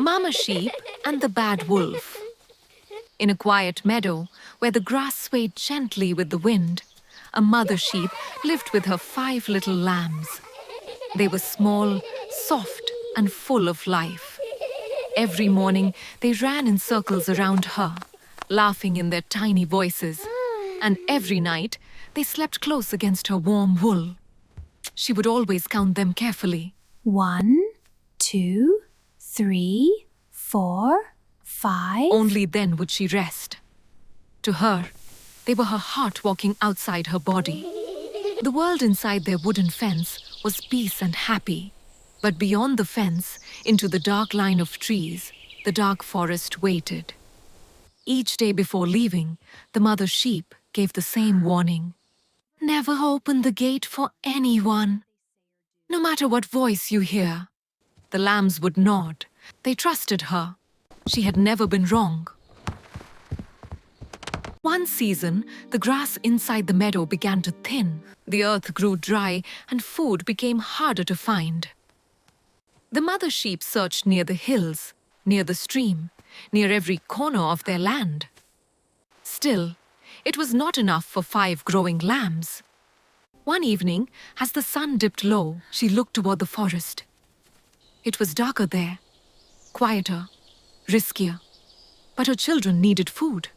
Mama Sheep and the Bad Wolf. In a quiet meadow where the grass swayed gently with the wind, a mother sheep lived with her 5 little lambs. They were small, soft, and full of life. Every morning, they ran in circles around her, laughing in their tiny voices. And every night, they slept close against her warm wool. She would always count them carefully. 1, 2, 3, 4, 5. Only then would she rest. To her, they were her heart walking outside her body. The world inside their wooden fence was peace and happy. But beyond the fence, into the dark line of trees, the dark forest waited. Each day before leaving, the mother sheep gave the same warning. Never open the gate for anyone. No matter what voice you hear. The lambs would nod. They trusted her. She had never been wrong. One season, the grass inside the meadow began to thin. The earth grew dry and food became harder to find. The mother sheep searched near the hills, near the stream, near every corner of their land. Still, it was not enough for 5 growing lambs. One evening, as the sun dipped low, she looked toward the forest. It was darker there, quieter, riskier. But her children needed food.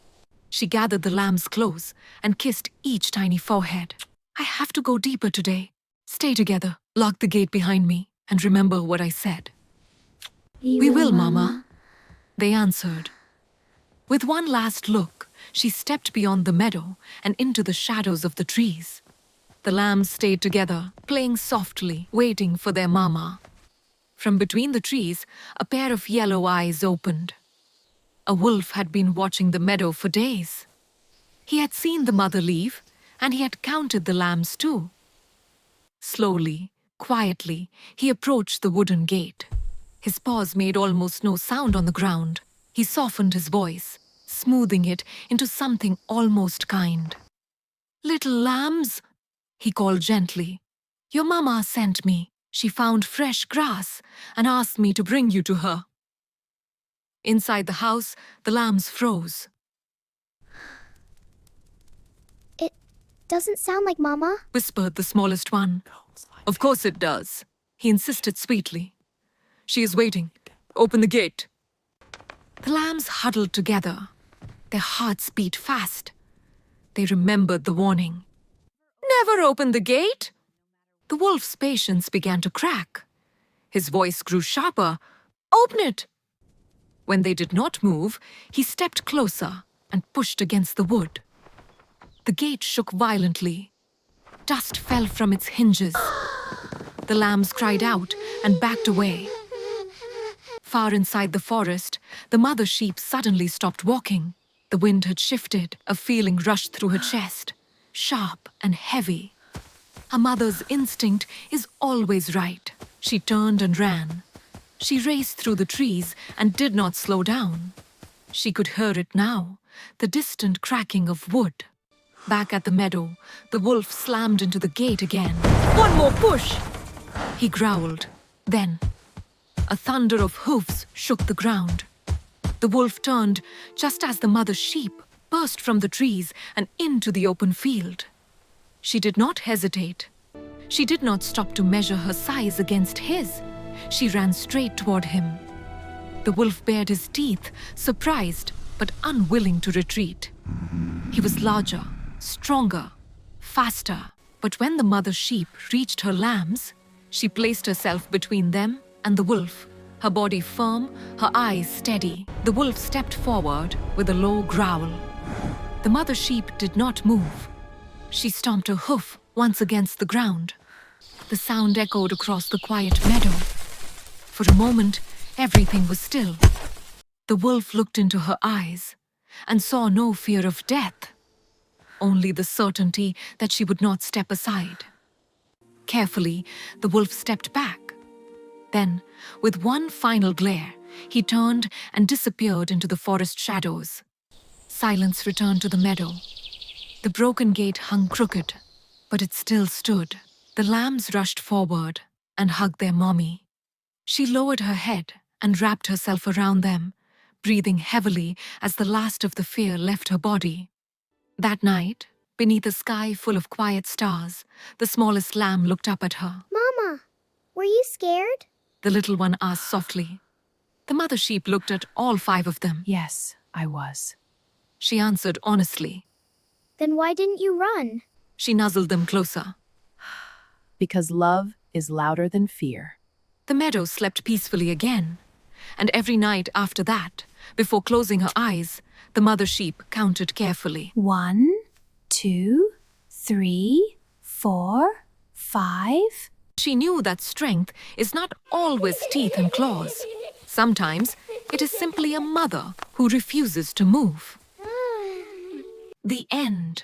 She gathered the lambs close and kissed each tiny forehead. I have to go deeper today. Stay together, lock the gate behind me, and remember what I said. We will, Mama, they answered. With one last look, she stepped beyond the meadow and into the shadows of the trees. The lambs stayed together, playing softly, waiting for their mama. From between the trees, a pair of yellow eyes opened. A wolf had been watching the meadow for days. He had seen the mother leave, and he had counted the lambs too. Slowly, quietly, he approached the wooden gate. His paws made almost no sound on the ground. He softened his voice, smoothing it into something almost kind. Little lambs, he called gently. Your mama sent me. She found fresh grass and asked me to bring you to her. Inside the house, the lambs froze. It doesn't sound like Mama, Whispered the smallest one. Of course it does, he insisted sweetly. She is waiting. Open the gate. The lambs huddled together. Their hearts beat fast. They remembered the warning. Never open the gate! The wolf's patience began to crack. His voice grew sharper. Open it! When they did not move, he stepped closer and pushed against the wood. The gate shook violently. Dust fell from its hinges. The lambs cried out and backed away. Far inside the forest, the mother sheep suddenly stopped walking. The wind had shifted. A feeling rushed through her chest, sharp and heavy. A mother's instinct is always right. She turned and ran. She raced through the trees and did not slow down. She could hear it now, the distant cracking of wood. Back at the meadow, the wolf slammed into the gate again. One more push! He growled. Then, a thunder of hoofs shook the ground. The wolf turned just as the mother sheep burst from the trees and into the open field. She did not hesitate. She did not stop to measure her size against his. She ran straight toward him. The wolf bared his teeth, surprised but unwilling to retreat. He was larger, stronger, faster. But when the mother sheep reached her lambs, she placed herself between them and the wolf, her body firm, her eyes steady. The wolf stepped forward with a low growl. The mother sheep did not move. She stomped her hoof once against the ground. The sound echoed across the quiet meadow. For a moment, everything was still. The wolf looked into her eyes and saw no fear of death, only the certainty that she would not step aside. Carefully, the wolf stepped back. Then, with one final glare, he turned and disappeared into the forest shadows. Silence returned to the meadow. The broken gate hung crooked, but it still stood. The lambs rushed forward and hugged their mommy. She lowered her head and wrapped herself around them, breathing heavily as the last of the fear left her body. That night, beneath a sky full of quiet stars, the smallest lamb looked up at her. Mama, were you scared? The little one asked softly. The mother sheep looked at all 5 of them. Yes, I was. She answered honestly. Then why didn't you run? She nuzzled them closer. Because love is louder than fear. The meadow slept peacefully again, and every night after that, before closing her eyes, the mother sheep counted carefully. 1, 2, 3, 4, 5. She knew that strength is not always teeth and claws. Sometimes it is simply a mother who refuses to move. The end.